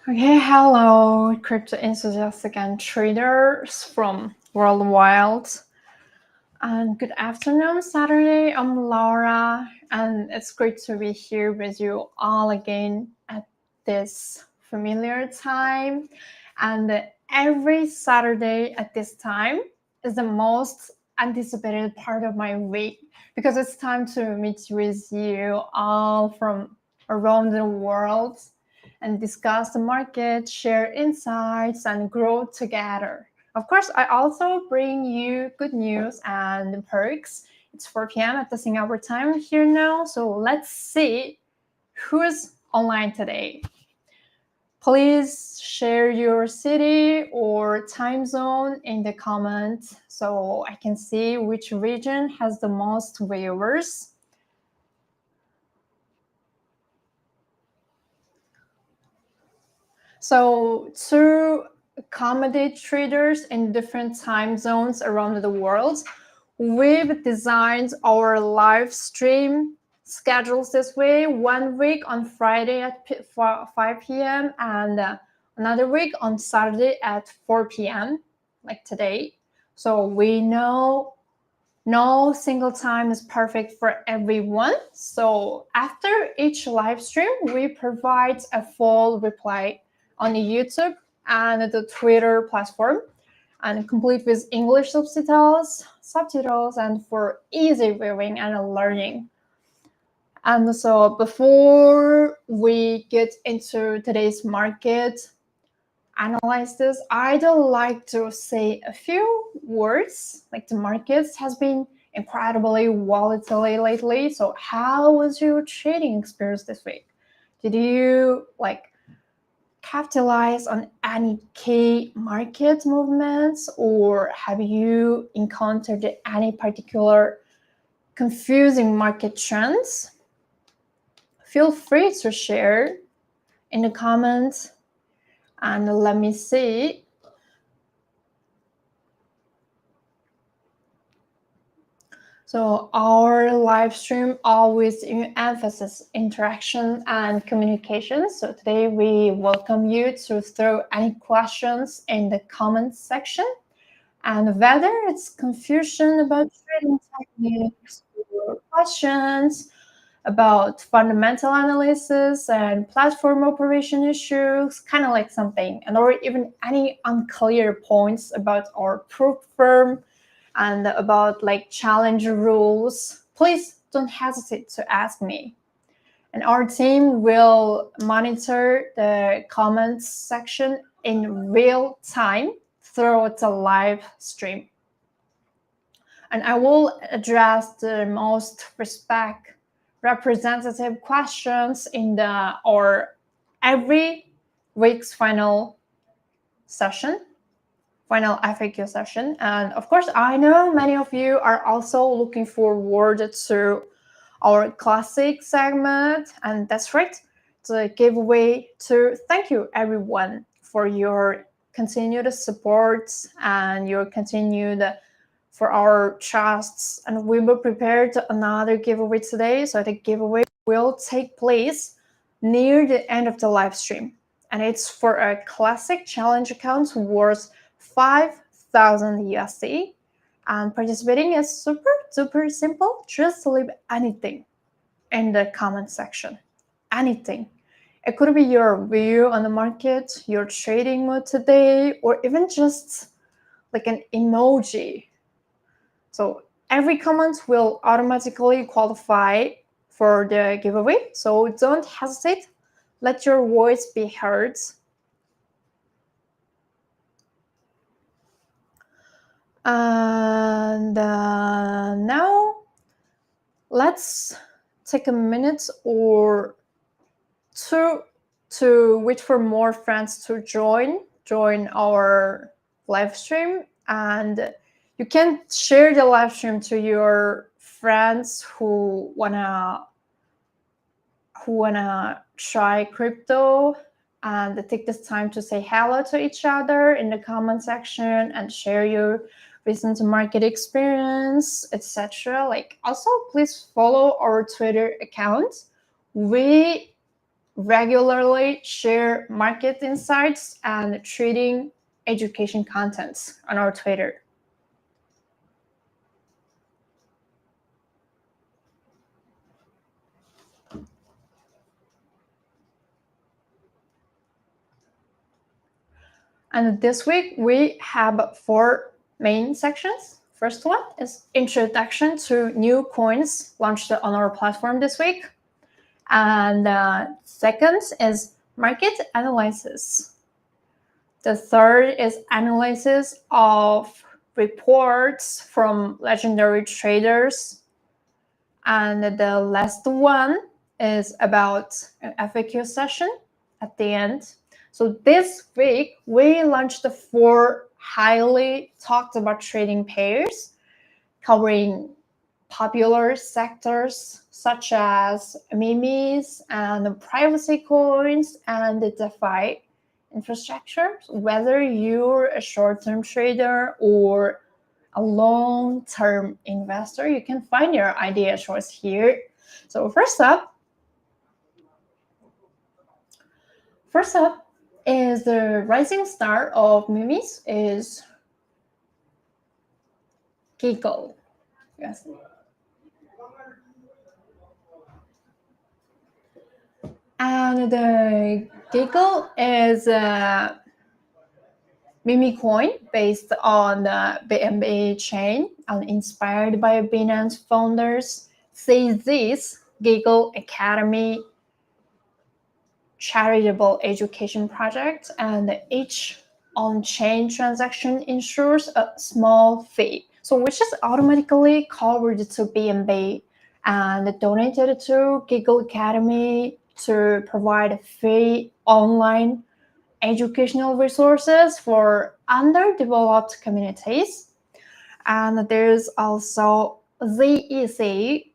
Okay, hello, crypto enthusiasts and traders from worldwide. And good afternoon, Saturday. I'm Laura, and it's great to be here with you all again at this familiar time. And every Saturday at this time is the most anticipated part of my week because it's time to meet with you all from around the world and discuss the market, share insights, and grow together. Of course, I also bring you good news and perks. It's 4 p.m. at the Singapore time here now, so let's see who's online today. Please share your city or time zone in the comments so I can see which region has the most viewers. So to accommodate traders in different time zones around the world, we've designed our live stream schedules this way. 1 week on Friday at 5 p.m. and another week on Saturday at 4 p.m. like today. So we know no single time is perfect for everyone. So after each live stream, we provide a full reply on the YouTube and the Twitter platform, and complete with English subtitles, and for easy viewing and learning. And so before we get into today's market analysis, I'd like to say a few words. Like, the markets has been incredibly volatile lately. So how was your trading experience this week? Did you capitalize on any key market movements, or have you encountered any particular confusing market trends? Feel free to share in the comments, and let me see. So our live stream always emphasizes interaction and communication. So today we welcome you to throw any questions in the comments section. And whether it's confusion about trading techniques or questions about fundamental analysis and platform operation issues, kind of like something, and or even any unclear points about our proof firm and about challenge rules, please don't hesitate to ask me. And our team will monitor the comments section in real time throughout the live stream. And I will address the most representative questions in our every week's final FAQ session. And of course, I know many of you are also looking forward to our classic segment, and that's right, the giveaway to thank you everyone for your continued support and your continued for our trusts. And we will prepare another giveaway today. So the giveaway will take place near the end of the live stream, and it's for a classic challenge account worth 5,000 USD. And participating is super simple. Just leave anything in the comment section. Anything. It could be your view on the market, your trading mood today, or even just like an emoji. So every comment will automatically qualify for the giveaway. So don't hesitate. Let your voice be heard. And now let's take a minute or two to wait for more friends to join our live stream. And you can share the live stream to your friends who wanna try crypto, and take this time to say hello to each other in the comment section and share your recent market experience, etc. Also, please follow our Twitter account. We regularly share market insights and trading education contents on our Twitter. And this week we have 4 main sections. First one is introduction to new coins launched on our platform this week. And second is market analysis. The third is analysis of reports from legendary traders. And the last one is about an FAQ session at the end. So this week, we launched 4 highly talked about trading pairs covering popular sectors such as memes and privacy coins and the DeFi infrastructure. Whether you're a short-term trader or a long-term investor, you can find your ideal choice here. So first up is the rising star of memes is Giggle. Yes. And the Giggle is a meme coin based on the BNB chain and inspired by Binance founders. Say this Giggle Academy charitable education project, and each on-chain transaction ensures a small fee, so which is automatically covered to BNB and donated to Giggle Academy to provide free online educational resources for underdeveloped communities. And there's also ZEC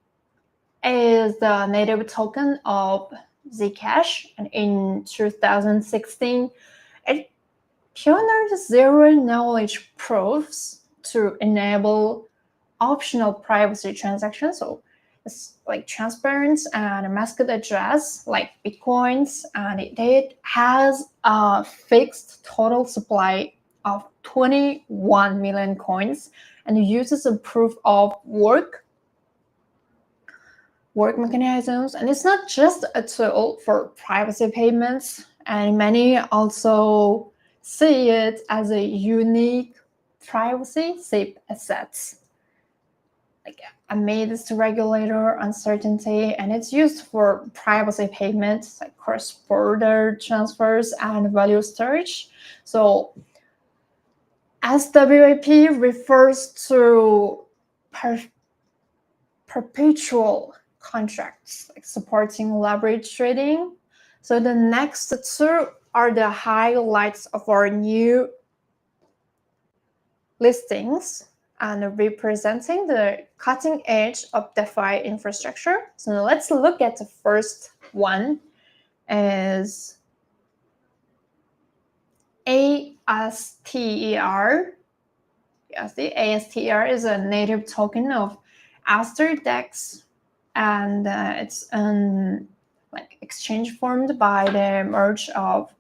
is the native token of Zcash, and in 2016 it pioneered zero knowledge proofs to enable optional privacy transactions. So it's like transparent and masked address like Bitcoins, and it has a fixed total supply of 21 million coins and uses a proof of work mechanisms. And it's not just a tool for privacy payments, and many also see it as a unique privacy safe assets, like amidst regulator uncertainty, and it's used for privacy payments like cross-border transfers and value storage. So SWAP refers to perpetual contracts, like supporting leverage trading. So the next 2 are the highlights of our new listings and representing the cutting edge of DeFi infrastructure. So now let's look at the first one is ASTER. Yes, the ASTER is a native token of Aster DEX, and it's an exchange formed by the merge of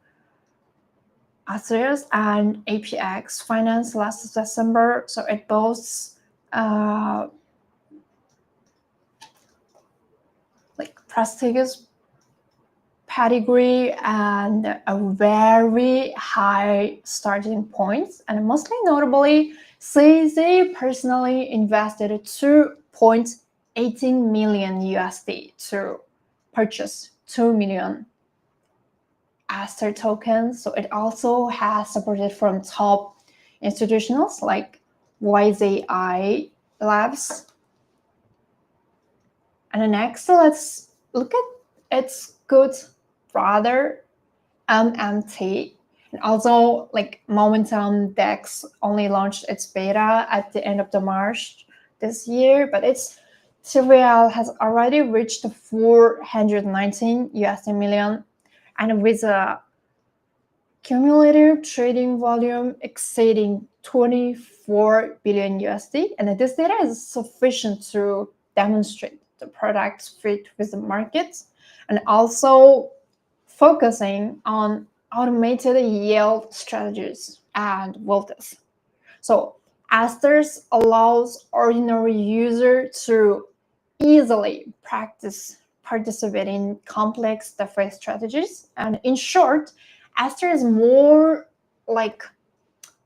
Asteris and APX Finance last December. So it boasts prestigious pedigree and a very high starting point, and mostly notably, CZ personally invested 2.18 million USD to purchase 2 million Aster tokens. So it also has supported from top institutionals like YZI Labs. And next, let's look at its good brother MMT. And also, Momentum DEX only launched its beta at the end of the March this year, but its TVL has already reached 419 million, and with a cumulative trading volume exceeding 24 billion USD. And this data is sufficient to demonstrate the product's fit with the market. And also, focusing on automated yield strategies and voltas. So Asters allows ordinary user to easily participate in complex DeFi strategies. And in short, Aster is more like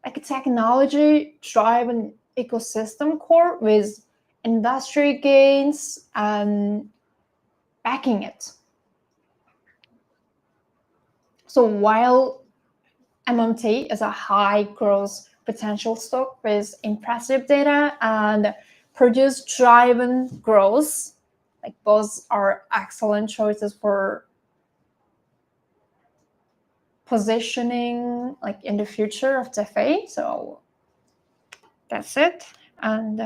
a technology-driven ecosystem core with industry gains and backing it. So while MMT is a high growth potential stock with impressive data and produce-driven growth, like both are excellent choices for positioning like in the future of DeFi. So that's it. And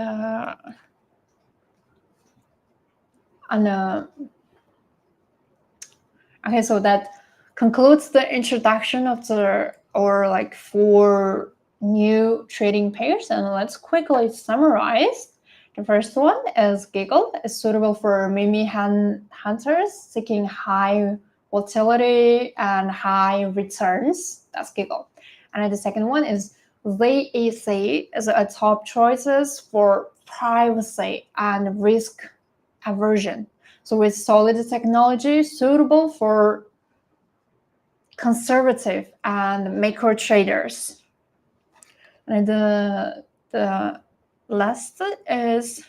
okay, so that concludes the introduction of our like 4 new trading pairs, and let's quickly summarize. The first one is Giggle. It's suitable for Mimi hunters seeking high volatility and high returns. That's Giggle. And the second one is ZEC is a top choices for privacy and risk aversion. So with solid technology suitable for conservative and macro traders. And the last is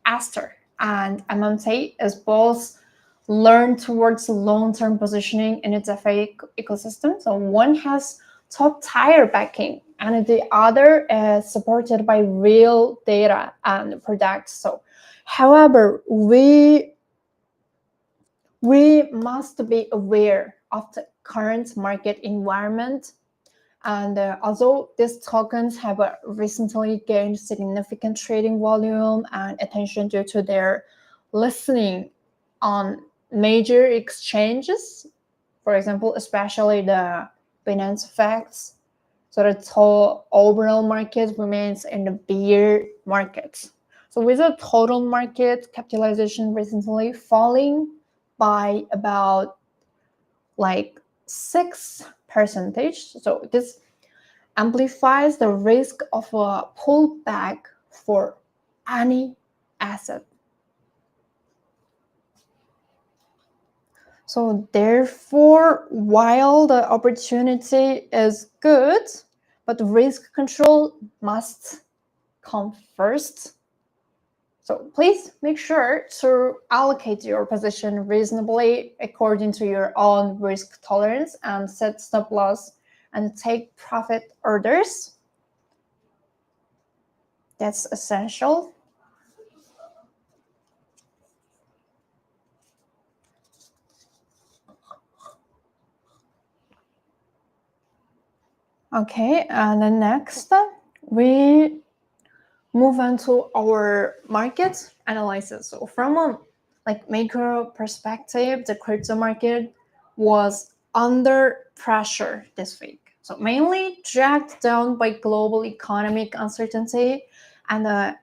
Aster and MMT is both learn towards long-term positioning in its FA ecosystem. So one has top-tier backing and the other is supported by real data and products. So, however, we must be aware of the current market environment. And although these tokens have recently gained significant trading volume and attention due to their listing on major exchanges, for example, especially the Binance FX, so the overall market remains in the bear market. So with the total market capitalization recently falling by about like 6%, so this amplifies the risk of a pullback for any asset. So therefore, while the opportunity is good, but risk control must come first. So please make sure to allocate your position reasonably according to your own risk tolerance and set stop loss and take profit orders. That's essential. Okay, and then next we move on to our market analysis. So from a macro perspective, the crypto market was under pressure this week. So mainly dragged down by global economic uncertainty and the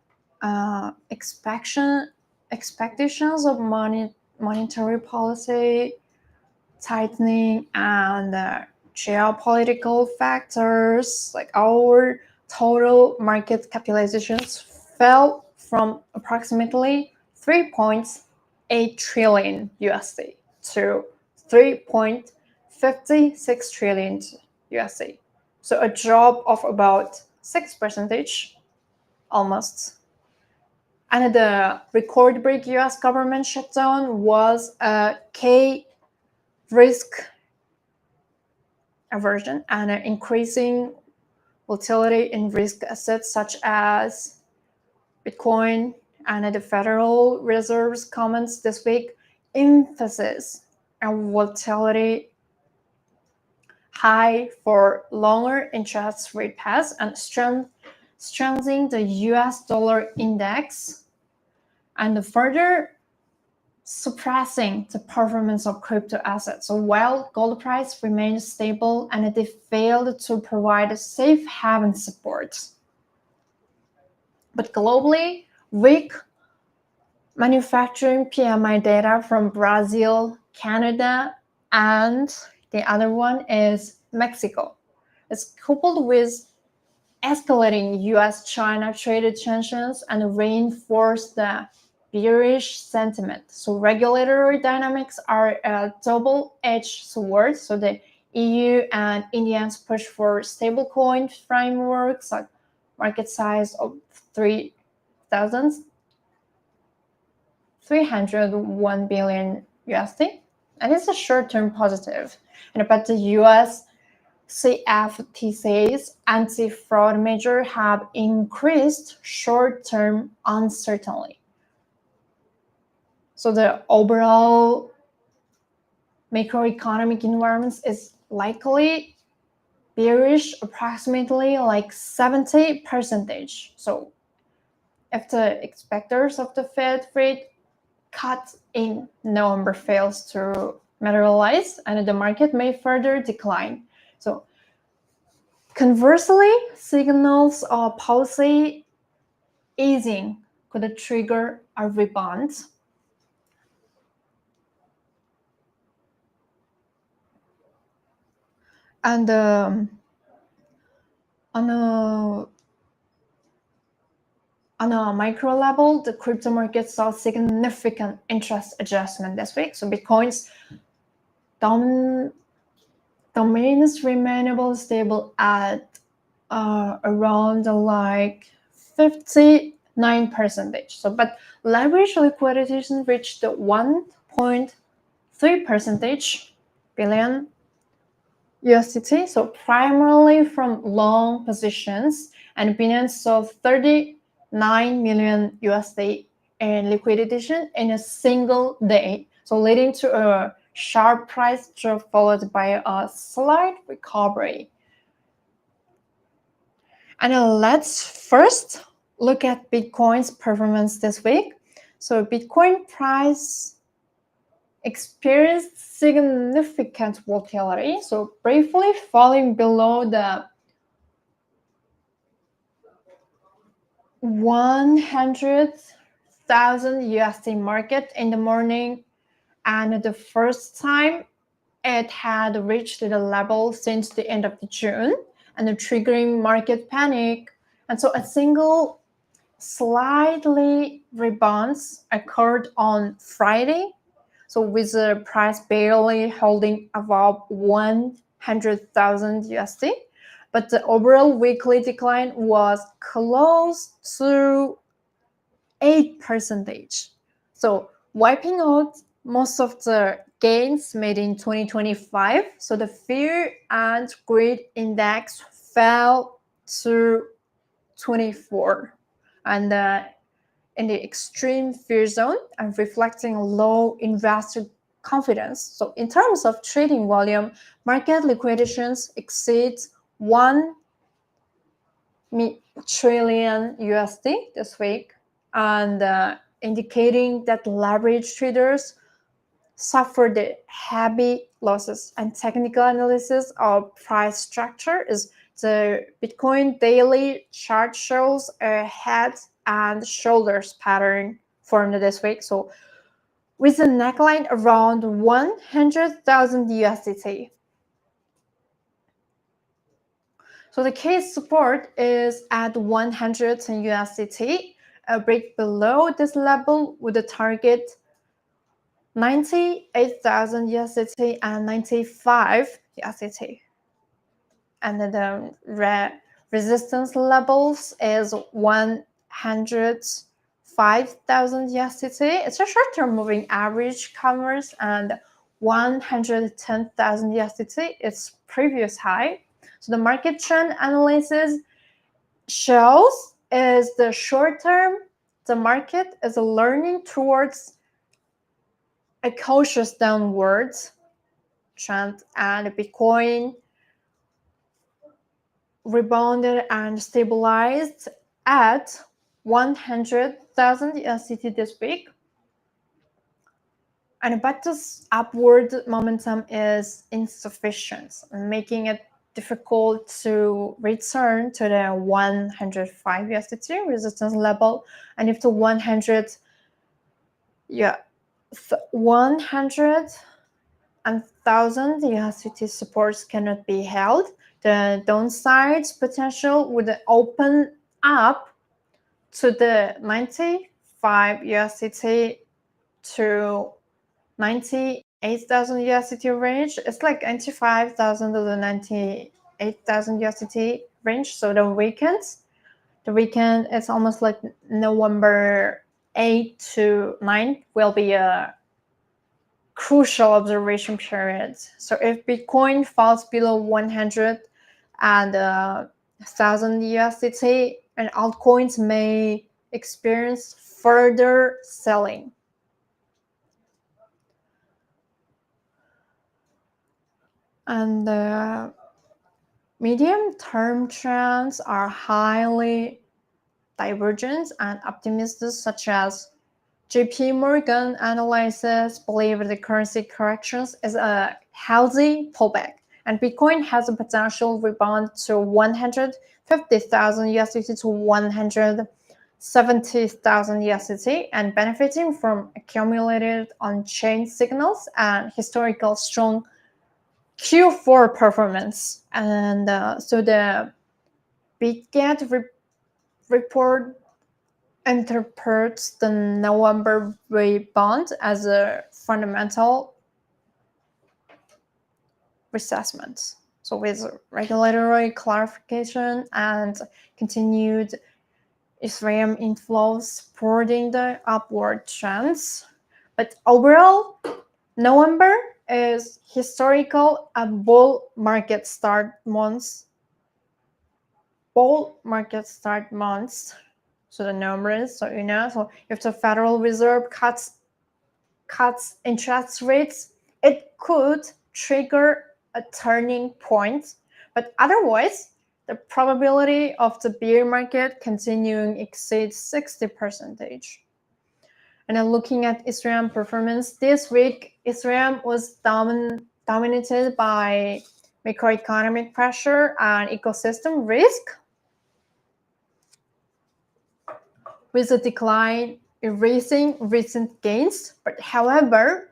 expectations of monetary policy tightening and geopolitical factors. Like our total market capitalizations fell from approximately 3.8 trillion USD to 3.56 trillion USD. So a drop of about 6% almost. And the record break US government shutdown was a key risk aversion and increasing volatility in risk assets such as Bitcoin. And the Federal Reserve's comments this week emphasis on volatility high for longer interest rate paths and strengthening the US dollar index and further suppressing the performance of crypto assets. So while gold price remained stable and they failed to provide a safe haven support. But globally, weak manufacturing PMI data from Brazil, Canada, And the other one is Mexico. It's coupled with escalating US-China trade tensions and reinforce the bearish sentiment. So regulatory dynamics are a double-edged sword. So the EU and Indians push for stablecoin frameworks like market size of 3,301 billion USD. And it's a short-term positive. And but the US CFTC's anti-fraud measures have increased short-term uncertainty. So the overall macroeconomic environment is likely bearish, approximately like 70%. So if the expecters of the Fed rate cut in November fails to materialize, and the market may further decline. So conversely, signals of policy easing could trigger a rebound. And on a micro level, the crypto market saw significant interest adjustment this week. So Bitcoin's dominance remainable stable at around like 59%. So, but leverage liquidity reached 1.3% billion USDT. So primarily from long positions, and Binance saw 39 million USD in liquidity in a single day. So leading to a sharp price drop followed by a slight recovery. And let's first look at Bitcoin's performance this week. So Bitcoin price experienced significant volatility, so briefly falling below the 100,000 USD market in the morning, and the first time it had reached the level since the end of June, and triggering market panic. And so a single slightly rebounds occurred on Friday, so with the price barely holding above 100,000 USD, but the overall weekly decline was close to 8%. So wiping out most of the gains made in 2025. So the fear and greed index fell to 24, and in the extreme fear zone, and reflecting low investor confidence. So in terms of trading volume, market liquidations exceed 1 trillion USD this week, and indicating that leverage traders suffered heavy losses. And technical analysis of price structure is the Bitcoin daily chart shows a head and shoulders pattern formed this week. So with a neckline around 100,000 USDT. So the case support is at 100 USDT. A break below this level with a target 98,000 USDT and 95 USDT. And the resistance levels is 105,000 USDT. It's a short-term moving average covers, and 110,000 USDT its previous high. So the market trend analysis shows is the short term, the market is learning towards a cautious downward trend, and Bitcoin rebounded and stabilized at 100,000 USDT this week. But this upward momentum is insufficient, making it difficult to return to the 105 USDT resistance level. And if the 100 and 1,000 USDT supports cannot be held. The downside potential would open up to the 95 USDT to 98,000 USDT range. It's like 95,000 to the 98,000 USDT range. So the weekend is almost like November 8 to 9 will be a crucial observation period. So if Bitcoin falls below 100 and 1,000 USDT, and altcoins may experience further selling. And the medium-term trends are highly divergent and optimistic, such as JP Morgan analysts believe the currency corrections is a healthy pullback, and Bitcoin has a potential rebound to 150,000 USDT to 170,000 USDT, and benefiting from accumulated on-chain signals and historical strong Q4 performance. And so the Bitget report interprets the November rebound as a fundamental reassessment. So with regulatory clarification and continued Ethereum inflows supporting the upward trends. But overall, November is historical and bull market start months. So the numbers, so if the Federal Reserve cuts interest rates, it could trigger a turning point. But otherwise, the probability of the bear market continuing exceeds 60%. And then looking at Ethereum performance this week, Ethereum was dominated by macroeconomic pressure and ecosystem risk, with a decline erasing recent gains. But however,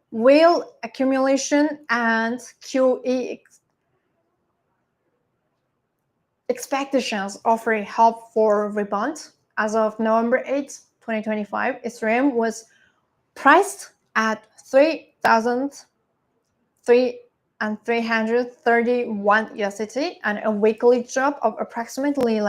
whale accumulation and QE expectations offer help for rebound. As of November 8, 2025, Ethereum was priced at 3,331 USDT, and a weekly drop of approximately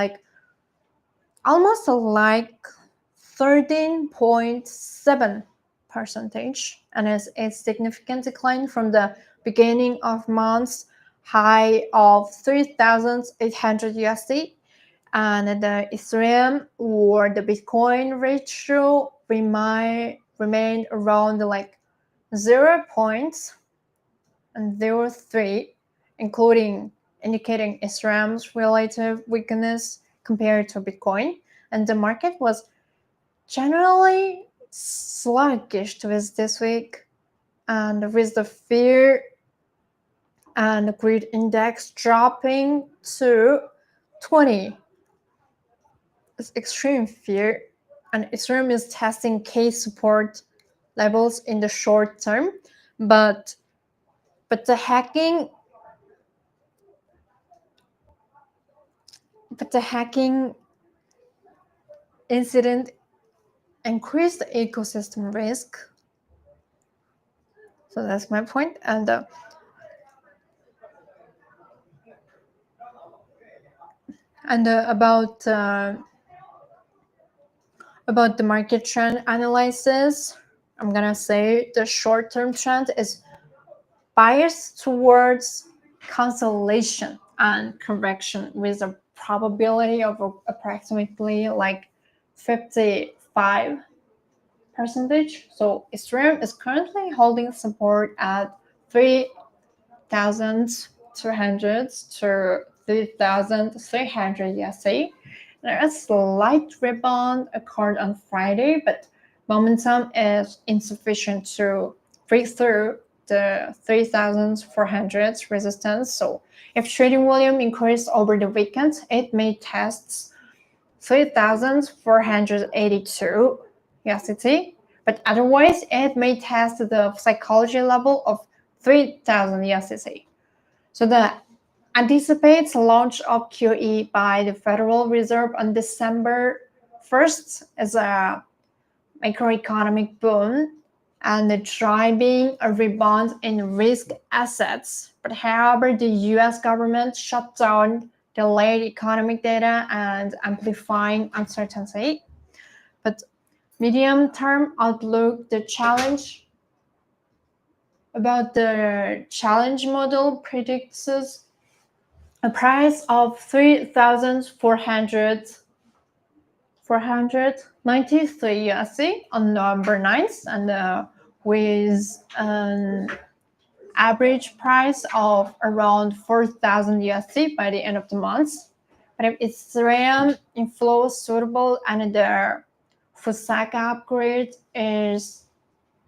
almost 13.7%, and is a significant decline from the beginning of month's high of 3,800 USD. And the Ethereum or the Bitcoin ratio remained around 0.03, indicating Ethereum's relative weakness compared to Bitcoin. And the market was generally sluggish this week, and with the fear and greed index dropping to 20. It's extreme fear, and Ethereum is testing key support levels in the short term, but the hacking incident increased the ecosystem risk. So that's my point. And about the market trend analysis, I'm gonna say the short-term trend is biased towards consolidation and correction, with a probability of approximately 55%. So Ethereum is currently holding support at 3,200 to 3,300 USD. A slight rebound occurred on Friday, but momentum is insufficient to break through the 3,400 resistance. So if trading volume increased over the weekend, it may test 3,482 USDT, but otherwise it may test the psychology level of 3,000 USDT. So the anticipates launch of QE by the Federal Reserve on December 1st is a macroeconomic boom and driving a rebound in risk assets. But however, the US government shut down delayed economic data and amplifying uncertainty. But medium-term outlook, the challenge model predicts a price of 3,493 USD on November 9th, and with an average price of around 4,000 USD by the end of the month. But if Ethereum inflow is suitable and the Fusaka upgrade is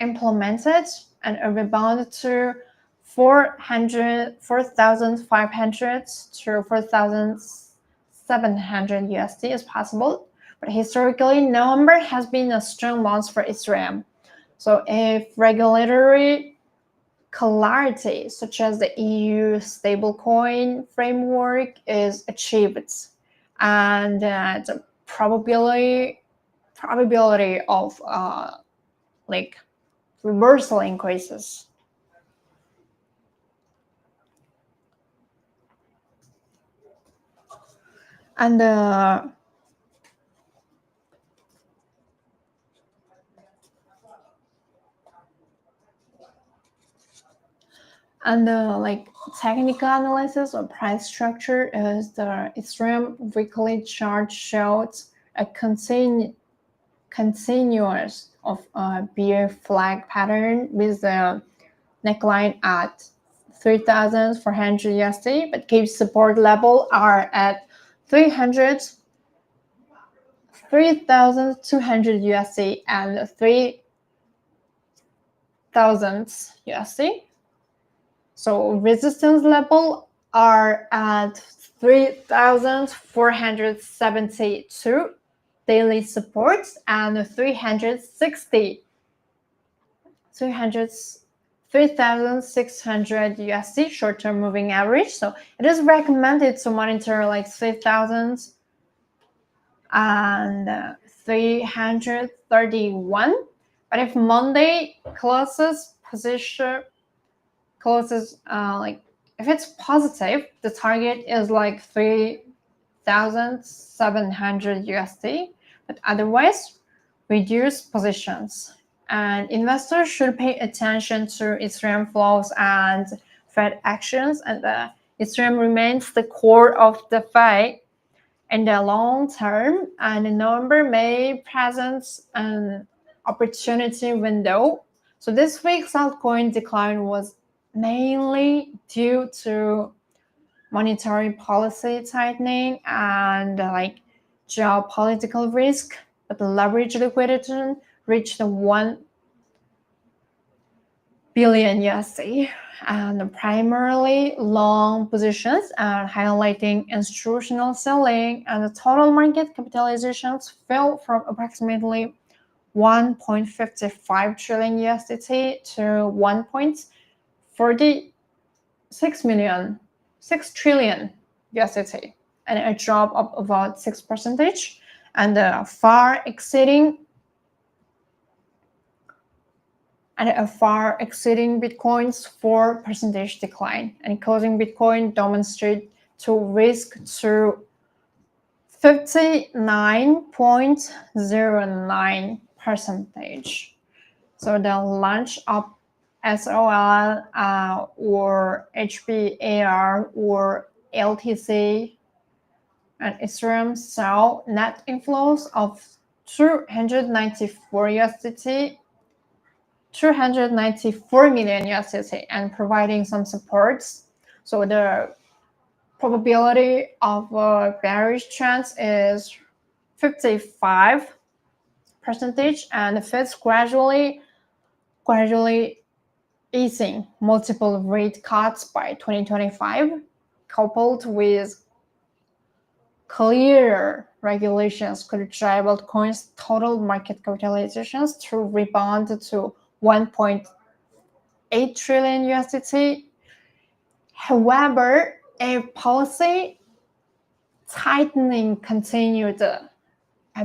implemented and a rebound to 4,500 to 4,700 USD is possible. But historically, November has been a strong month for Ethereum. So if regulatory clarity, such as the EU stablecoin framework, is achieved, and the probability of reversal increases. And technical analysis of price structure is the Ethereum weekly chart shows a continuous of a bear flag pattern with the neckline at 3,400 USD, but key support level are at 3,200 USD and 3,000 USD. So resistance level are at 3,472 daily supports and 3,600 USD short-term moving average. So it is recommended to monitor 3,000 and 331. But if Monday closes if it's positive, the target is 3,700 USD, but otherwise reduce positions. And investors should pay attention to Ethereum flows and Fed actions, and Ethereum remains the core of the DeFi in the long term, and in November may present an opportunity window. So this week's altcoin decline was mainly due to monetary policy tightening and geopolitical risk, but the leverage liquidity reached 1 billion USD, and primarily long positions and highlighting institutional selling, and the total market capitalizations fell from approximately 1.55 trillion USDT to 1.46 trillion USDT, and a drop of about 6%, and far exceeding Bitcoin's 4% decline, and causing Bitcoin demonstrate to risk to 59.09%. So the launch of SOL or HBAR or LTC and Ethereum saw net inflows of 294 million USDT and providing some supports. So the probability of bearish trends is 55%, and the Fed's gradually easing multiple rate cuts by 2025, coupled with clearer regulations, could drive altcoins' total market capitalizations to rebound to 1.8 8 trillion USDT. However, if policy tightening continued, a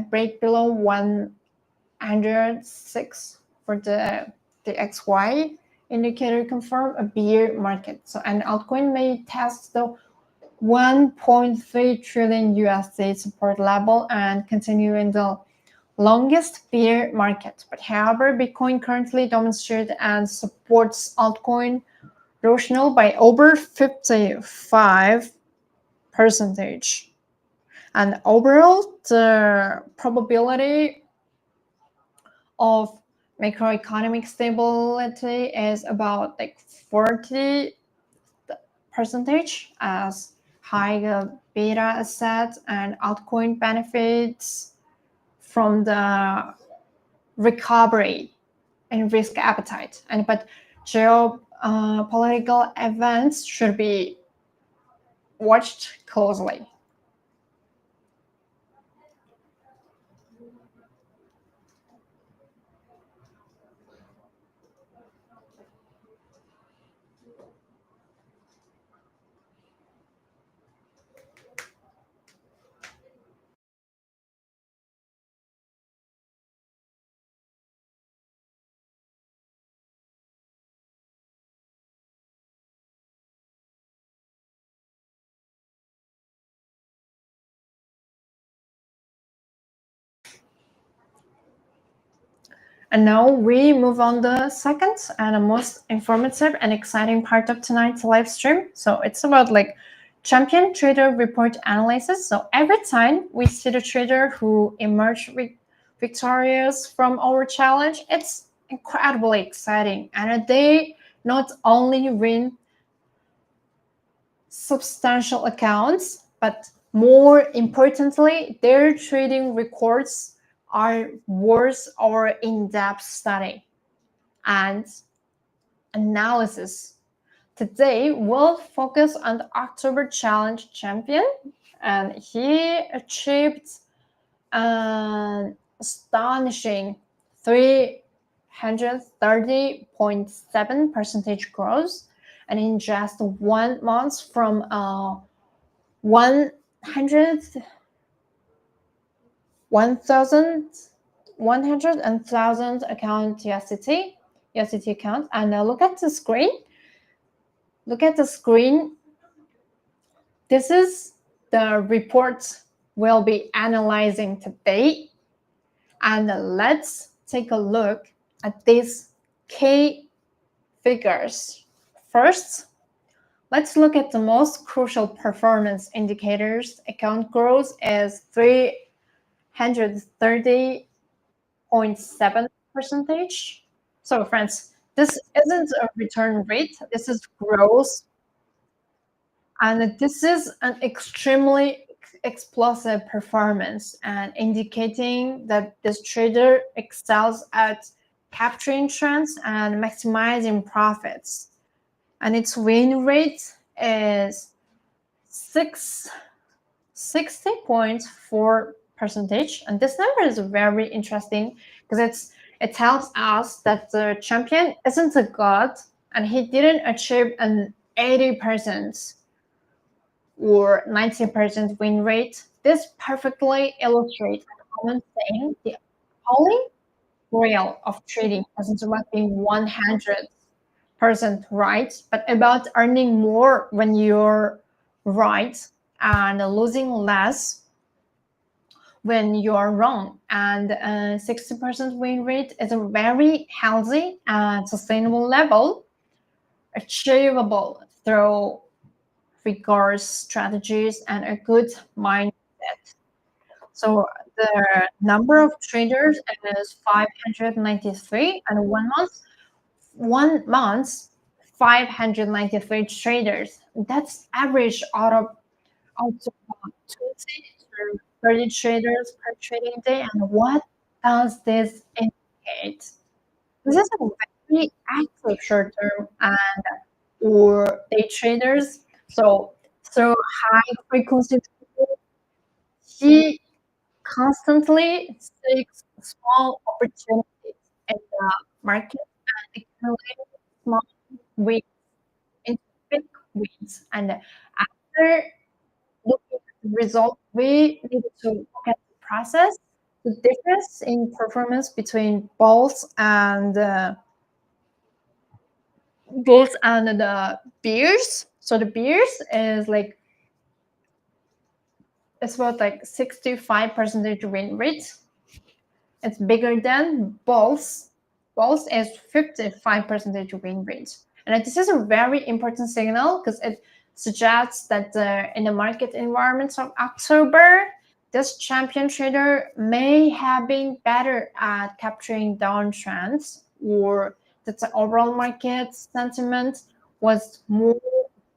break below 106 for the XY indicator confirm a bear market. So an altcoin may test the 1.3 trillion USD support level and continue in the longest bear market. But however, Bitcoin currently demonstrates and supports altcoin rational by over 55%. And overall, the probability of macroeconomic stability is about like 40% as high beta assets and altcoin benefits from the recovery and risk appetite. And but geopolitical events should be watched closely. And now we move on the second and the most informative and exciting part of tonight's live stream. So it's about like champion trader report analysis. So every time we see the trader who emerged victorious from our challenge, it's incredibly exciting. And they not only win substantial accounts, but more importantly, their trading records are worth our in-depth study and analysis. Today, we'll focus on the October Challenge champion, and he achieved an astonishing 330.7% growth, and in just 1 month from 100 1,000 100,000 account USDT account. And look at the screen. Look at the screen. This is the report we'll be analyzing today. And let's take a look at these key figures. First, let's look at the most crucial performance indicators. Account growth is 330.7%. So friends, this isn't a return rate, this is growth. And this is an extremely explosive performance and indicating that this trader excels at capturing trends and maximizing profits. And its win rate is 60.4%. And this number is very interesting because it tells us that the champion isn't a god and he didn't achieve an 80% or 90% win rate. This perfectly illustrates the common saying: the holy grail of trading isn't about being 100% right, but about earning more when you're right and losing less when you're wrong. And 60% win rate is a very healthy and sustainable level, achievable through rigorous strategies and a good mindset. So the number of traders is 593, and 1 month 593 traders. That's average out of 20 to 30 traders per trading day. And what does this indicate? This is a very active short term and or day traders. So high frequency traders, he constantly seeks small opportunities in the market and accumulates small wins into big wins. And after looking at the result, we needed to look at the process, the difference in performance between bulls and the bears. So the bears is like it's about like 65% win rate. It's bigger than bulls. Bulls is 55% win rate. And this is a very important signal because it suggests that in the market environments of October, this champion trader may have been better at capturing downtrends, or that the overall market sentiment was more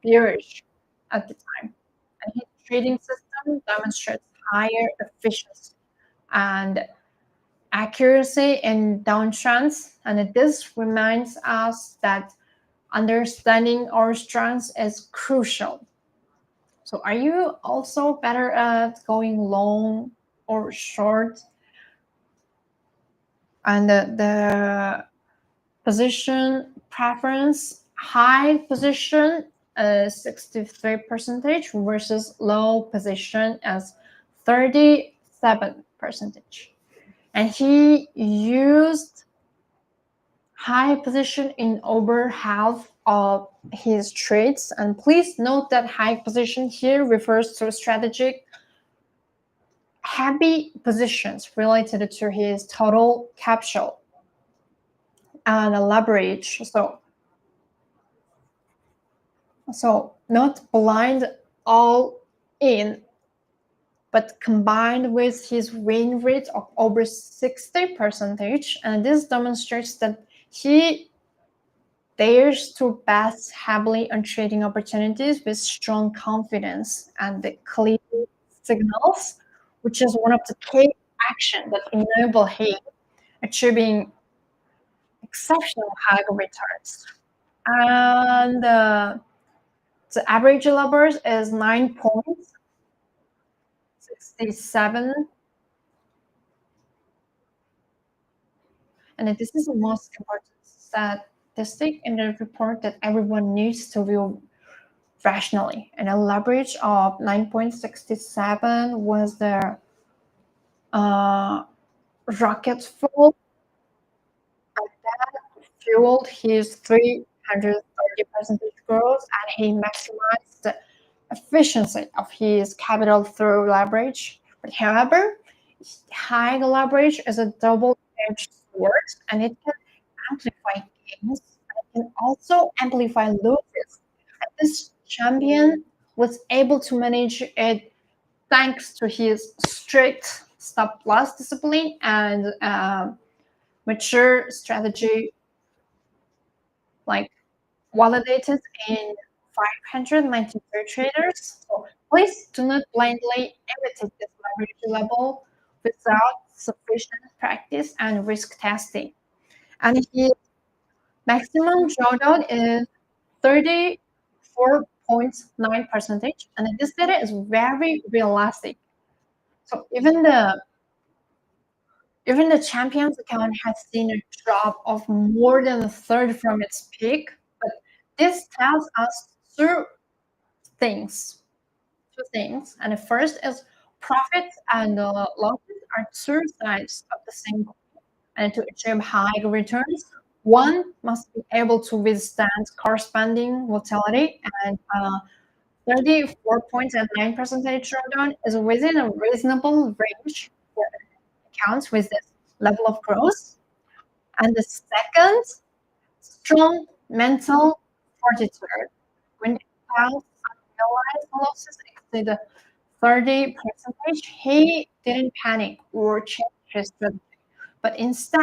bearish at the time. And his trading system demonstrates higher efficiency and accuracy in downtrends. And this reminds us that understanding our strengths is crucial. So, are you also better at going long or short? And the position preference, high position 63 percentage versus low position as 37 percentage. And he used high position in over half of his trades. And please note that high position here refers to strategic heavy positions related to his total capital and leverage. So not blind all in, but combined with his win rate of over 60%. And this demonstrates that he dares to bet heavily on trading opportunities with strong confidence and the clear signals, which is one of the key actions that enable him achieving exceptional high returns. And the average levels is 9.67. And this is the most important statistic in the report that everyone needs to view rationally. And a leverage of 9.67 was the rocket fuel that fueled his 330% growth, and he maximized the efficiency of his capital through leverage. But however, high leverage is a double-edged sword, and it can amplify gains, but it can also amplify losses. And this champion was able to manage it thanks to his strict stop loss discipline and mature strategy, like validated in 593 traders. So please do not blindly imitate this leverage level without sufficient practice and risk testing. And his maximum drawdown is 34.9%, and this data is very realistic. So even the champions account has seen a drop of more than a third from its peak, but this tells us things, two things. And the first is profits and losses are two sides of the same coin. And to achieve high returns, one must be able to withstand corresponding volatility, and 34.9% drawdown is within a reasonable range for accounts with this level of growth. And the second, strong mental fortitude. When accounts unrealized losses exceed 30%, he didn't panic or change his strategy, but instead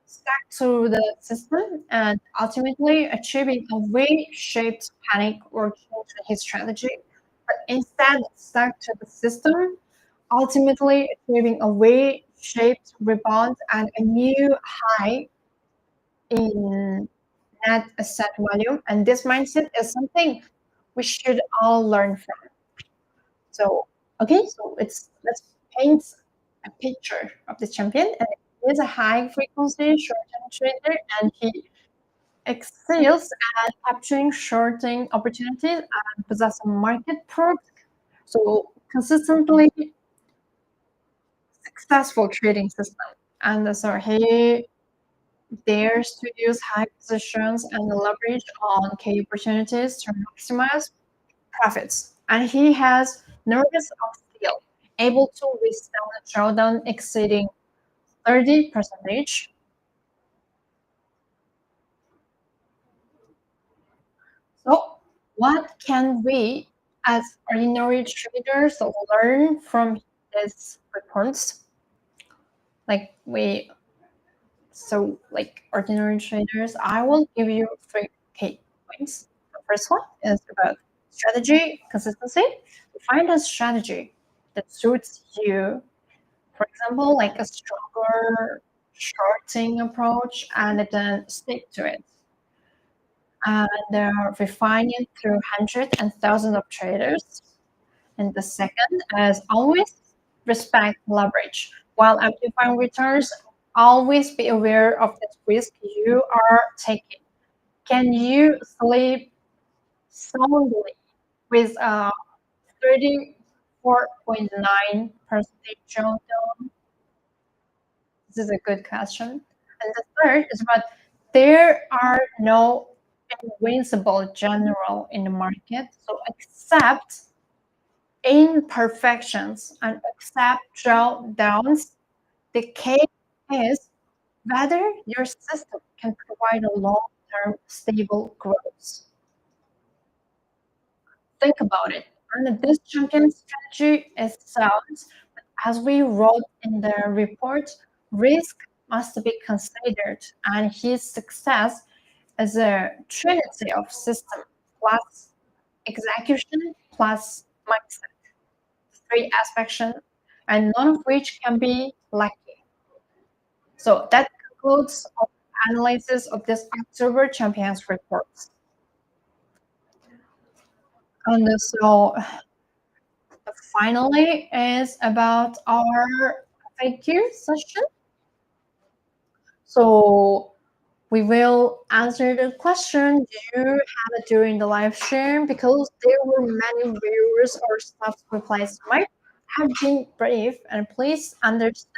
stuck to the system and ultimately achieving a V-shaped panic or change in his strategy, but instead stuck to the system, ultimately achieving a V-shaped rebound and a new high in net asset value. And this mindset is something we should all learn from. So, okay, so let's paint a picture of the champion. And he is a high frequency short-term trader, and he excels at capturing shorting opportunities and possess a market product. So consistently successful trading system. And so he dares to use high positions and leverage on key opportunities to maximize profits. And he has nervous of steel, able to withstand a drawdown exceeding 30 percentage. So what can we as ordinary traders learn from these reports? Like we like ordinary traders, I will give you three key points. The first one is about strategy, consistency. Find a strategy that suits you. For example, like a stronger shorting approach, and then stick to it. And refine it through hundreds and thousands of traders. And the second is always respect leverage. While amplifying returns, always be aware of the risk you are taking. Can you sleep soundly with a 34.9% drawdown? This is a good question. And the third is about there are no invincible general in the market. So accept imperfections and accept drawdowns. The key is whether your system can provide a long-term stable growth. Think about it. And this champion strategy is sound, but as we wrote in the report, risk must be considered, and his success is a trinity of system plus execution plus mindset, three aspects, and none of which can be lucky. So that concludes our analysis of this October Champions report. And so finally is about our FAQ session. So we will answer the question you had during the live stream because there were many viewers or staff replies might have been brief, and please understand.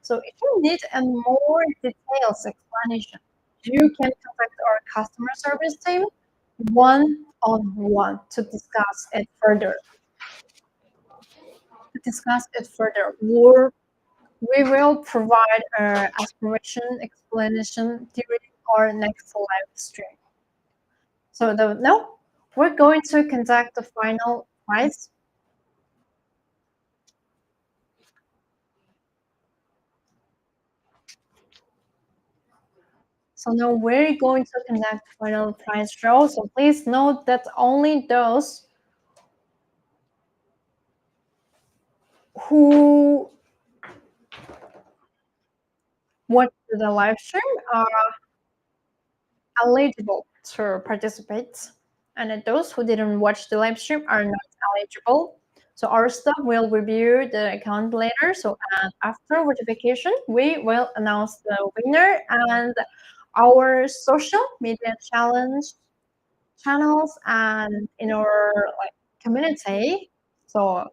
So if you need a more detailed explanation, you can contact our customer service team one on one to discuss it further. Or we will provide an aspiration explanation during our next live stream. So now we're going to conduct the final prize. So now we're going to conduct the final prize draw. So please note that only those who watch the live stream are eligible to participate, and those who didn't watch the live stream are not eligible. So our staff will review the account later. So after verification, we will announce the winner, and our social media channels and in our community. So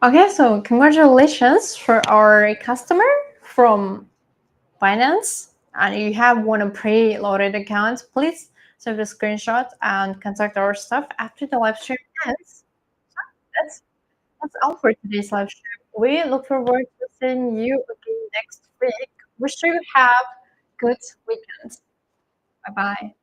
Okay, so congratulations for our customer from finance, and you have one of pre-loaded accounts. Please save the screenshot and contact our staff after the live stream ends. That's that's all for today's live stream. We look forward to seeing you again next week. Wish you have good weekend. Bye bye.